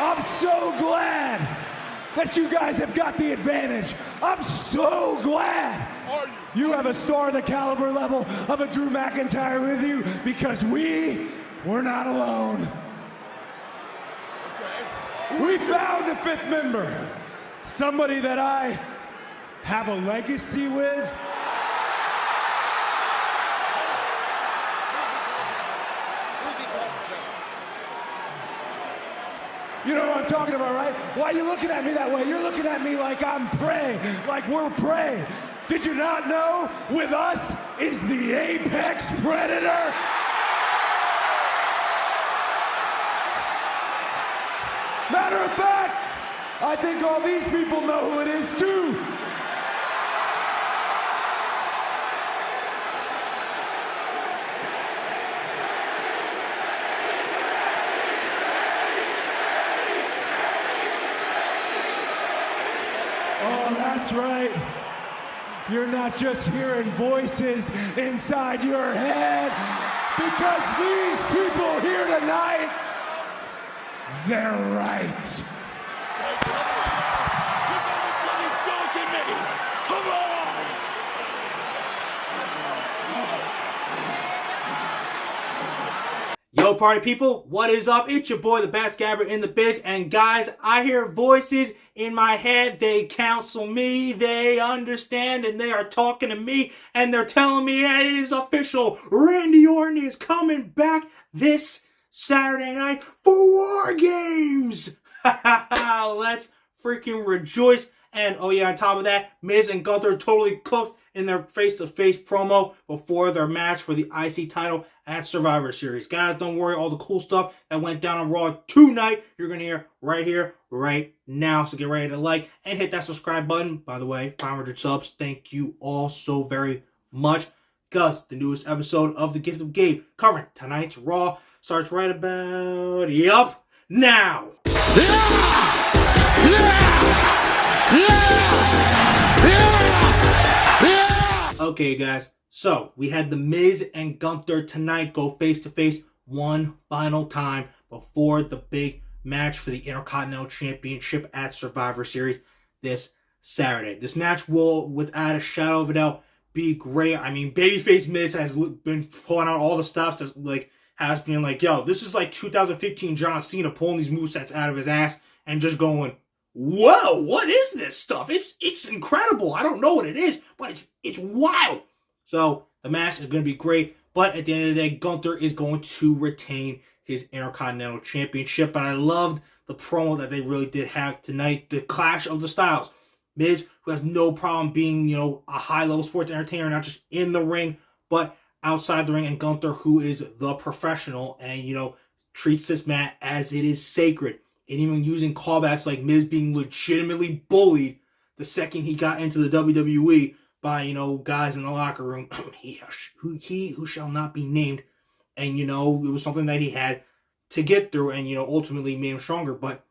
I'm so glad that you guys have got the advantage. I'm so glad you have a star of the caliber level of a Drew McIntyre with you, because we're not alone. We found a fifth member, somebody that I have a legacy with. You know what I'm talking about, right? Why are you looking at me that way? You're looking at me like I'm prey, like we're prey. Did you not know with us is the apex predator? Matter of fact, I think all these people know who it is too. Oh, that's right. You're not just hearing voices inside your head, because these people here tonight, they're right. Come on! Yo, party people, what is up? It's your boy, the best Gabber in the biz, and guys, I hear voices in my head. They counsel me, they understand, and they are talking to me, and they're telling me that it is official. Randy Orton is coming back this Saturday night for War Games. Let's freaking rejoice. And oh yeah, on top of that, Miz and Gunther totally cooked in their face-to-face promo before their match for the IC title at Survivor Series. Guys, don't worry, all the cool stuff that went down on Raw tonight, you're going to hear right here, right now. So get ready to like and hit that subscribe button. By the way, 500 subs. Thank you all so very much, because the newest episode of The Gift of Gabe covering tonight's Raw starts right about, now. Okay, guys, so we had the Miz and Gunther tonight go face-to-face one final time before the big match for the Intercontinental Championship at Survivor Series this Saturday. This match will, without a shadow of a doubt, be great. I mean, babyface Miz has been pulling out all the stuff that's has been like, yo, this is like 2015 John Cena pulling these movesets out of his ass and just going, whoa, what is this stuff? It's incredible. I don't know what it is, but it's wild. So the match is going to be great, but at the end of the day, Gunther is going to retain his Intercontinental Championship. But I loved the promo that they really did have tonight, the clash of the styles. Miz, who has no problem being, a high-level sports entertainer, not just in the ring, but outside the ring, and Gunther, who is the professional and, treats this mat as it is sacred. And even using callbacks like Miz being legitimately bullied the second he got into the WWE by, guys in the locker room. he who shall not be named. And, it was something that he had to get through and, ultimately made him stronger. But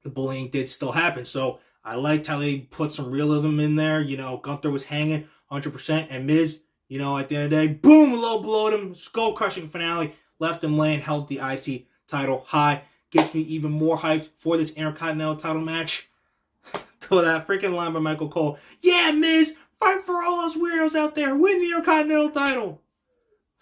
the bullying did still happen. So I liked how they put some realism in there. Gunther was hanging 100%. And Miz, at the end of the day, boom, low blowed him. Skull-crushing finale. Left him laying, held the IC title high. Gets me even more hyped for this Intercontinental title match. To that freaking line by Michael Cole. Yeah, Miz, fight for all those weirdos out there. Win the Intercontinental title.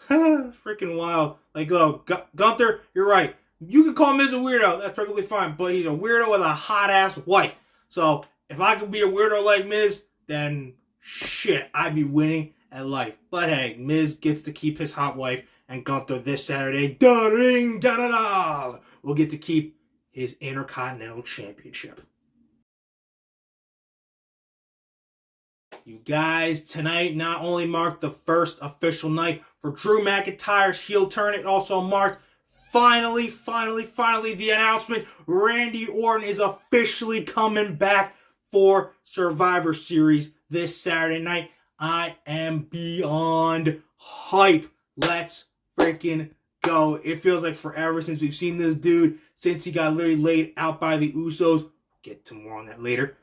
Freaking wild. Like, Gunther, you're right. You can call Miz a weirdo. That's perfectly fine. But he's a weirdo with a hot-ass wife. So, if I could be a weirdo like Miz, then shit, I'd be winning at life. But hey, Miz gets to keep his hot wife, and Gunther this Saturday, da-ring, da-da-da, will get to keep his Intercontinental Championship. You guys, tonight not only marked the first official night for Drew McIntyre's heel turn, it also marked finally the announcement. Randy Orton is officially coming back for Survivor Series this Saturday night. I am beyond hype. Let's freaking go. It feels like forever since we've seen this dude, since he got literally laid out by the Usos. Get to more on that later.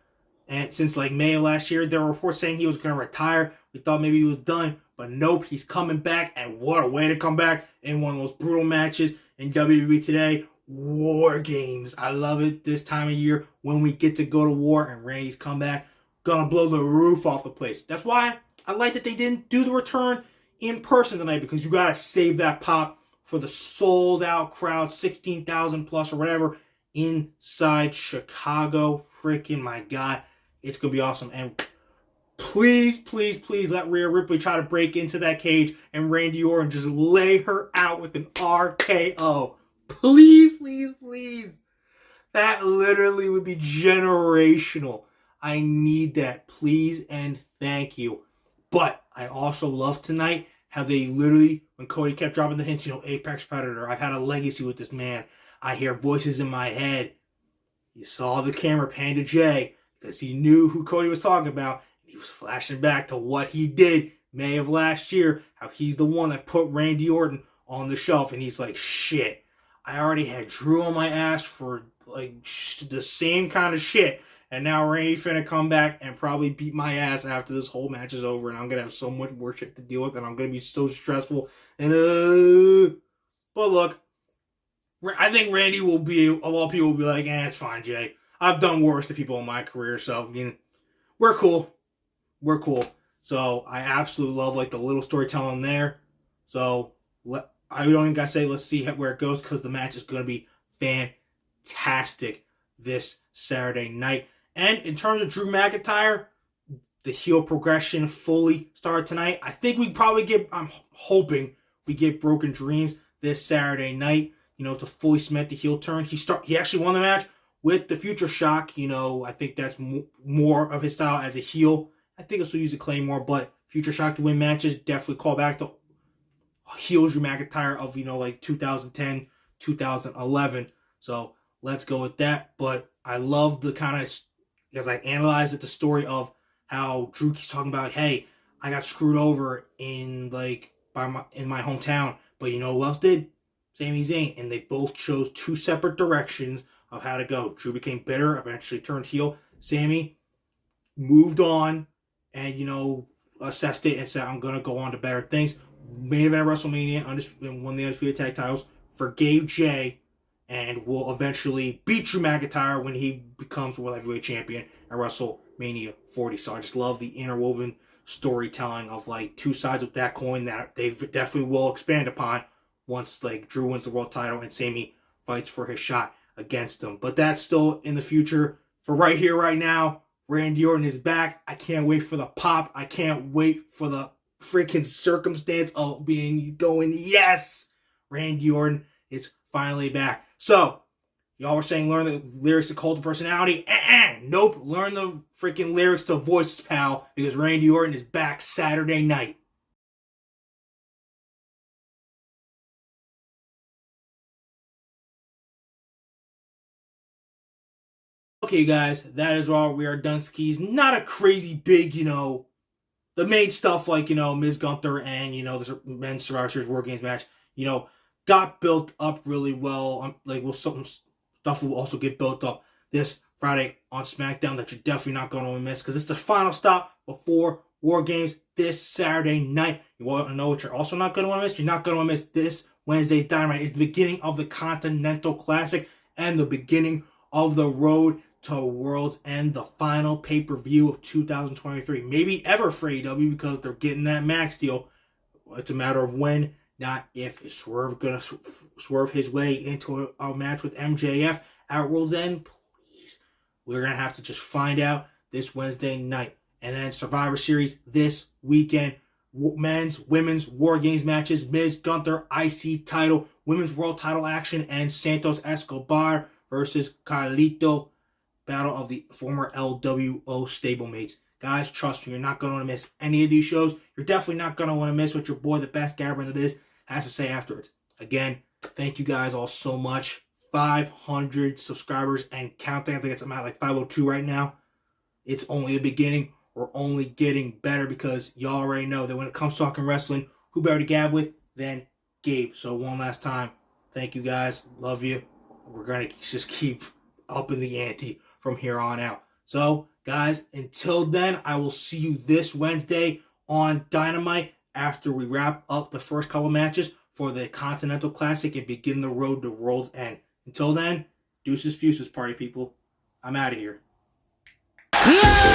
And since like May of last year, there were reports saying he was going to retire. We thought maybe he was done, but nope, he's coming back. And what a way to come back in one of those brutal matches in WWE today. War Games. I love it this time of year when we get to go to war and Randy's comeback. Gonna blow the roof off the place. That's why I like that they didn't do the return in person tonight, because you gotta save that pop for the sold out crowd, 16,000 plus or whatever, inside Chicago. Freaking my God. It's gonna be awesome. And please, please, please let Rhea Ripley try to break into that cage and Randy Orton just lay her out with an RKO. Please, please, please. That literally would be generational. I need that. Please and thank you. But I also love tonight how they literally, when Cody kept dropping the hints, Apex Predator, I've had a legacy with this man. I hear voices in my head. You saw the camera pan to Jay because he knew who Cody was talking about. He was flashing back to what he did May of last year, how he's the one that put Randy Orton on the shelf, and he's like, shit, I already had Drew on my ass for like the same kind of shit, and now Randy finna come back and probably beat my ass after this whole match is over, and I'm gonna have so much more shit to deal with, and I'm gonna be so stressful, and but look, I think Randy will be, of all people, will be like, it's fine, Jay. I've done worse to people in my career, so we're cool. We're cool. So I absolutely love like the little storytelling there. So I don't even gotta say let's see where it goes, because the match is gonna be fantastic this Saturday night. And in terms of Drew McIntyre, the heel progression fully started tonight. I think I'm hoping we get Broken Dreams this Saturday night, to fully cement the heel turn. He actually won the match with the Future Shock. I think that's more of his style as a heel. I think he'll still use a Claymore, but Future Shock to win matches, definitely call back to heel Drew McIntyre of, like 2010, 2011. So let's go with that. But I love the kind of, as I analyzed it, the story of how Drew keeps talking about, hey, I got screwed over in my hometown, but you know who else did? Sami Zayn. And they both chose two separate directions of how to go. Drew became bitter, eventually turned heel. Sami moved on and, assessed it and said, I'm going to go on to better things. Main event at WrestleMania, and won the Undisputed Tag Titles, forgave Jay, and will eventually beat Drew McIntyre when he becomes World Heavyweight Champion at WrestleMania 40. So I just love the interwoven storytelling of like two sides of that coin that they definitely will expand upon once like Drew wins the world title and Sami fights for his shot against him. But that's still in the future. For right here, right now, Randy Orton is back. I can't wait for the pop. I can't wait for the freaking circumstance of going, yes, Randy Orton is finally back. So, y'all were saying learn the lyrics to Cult of Personality. Nope, learn the freaking lyrics to Voices, pal, because Randy Orton is back Saturday night. Okay, guys, that is all. We are done skis. Not a crazy big, the main stuff like, Ms. Gunther and, the men's Survivor Series War Games match, got built up really well. Some stuff will also get built up this Friday on SmackDown that you're definitely not going to miss, because it's the final stop before War Games this Saturday night. You want to know what you're also not going to want to miss? You're not going to want to miss this Wednesday's Dynamite. It's the beginning of the Continental Classic and the beginning of the road to World's End, the final pay-per-view of 2023. Maybe ever for AEW, because they're getting that max deal. It's a matter of when, not if. Is Swerve going to swerve his way into a match with MJF at World's End? Please. We're going to have to just find out this Wednesday night. And then Survivor Series this weekend. Men's, women's, War Games matches. Miz, Gunther, IC title, women's world title action, and Santos Escobar versus Carlito. Battle of the former LWO stablemates. Guys, trust me, you're not going to want to miss any of these shows. You're definitely not going to want to miss what your boy, the best gabber in the biz, has to say afterwards. Again, thank you guys all so much. 500 subscribers and counting. I think I'm at like 502 right now. It's only the beginning. We're only getting better, because y'all already know that when it comes to talking wrestling, who better to gab with than Gabe. So one last time, thank you guys. Love you. We're going to just keep upping the ante from here on out. So, guys, until then, I will see you this Wednesday on Dynamite after we wrap up the first couple matches for the Continental Classic and begin the road to World's End. Until then, deuces, party people. I'm out of here. Yeah!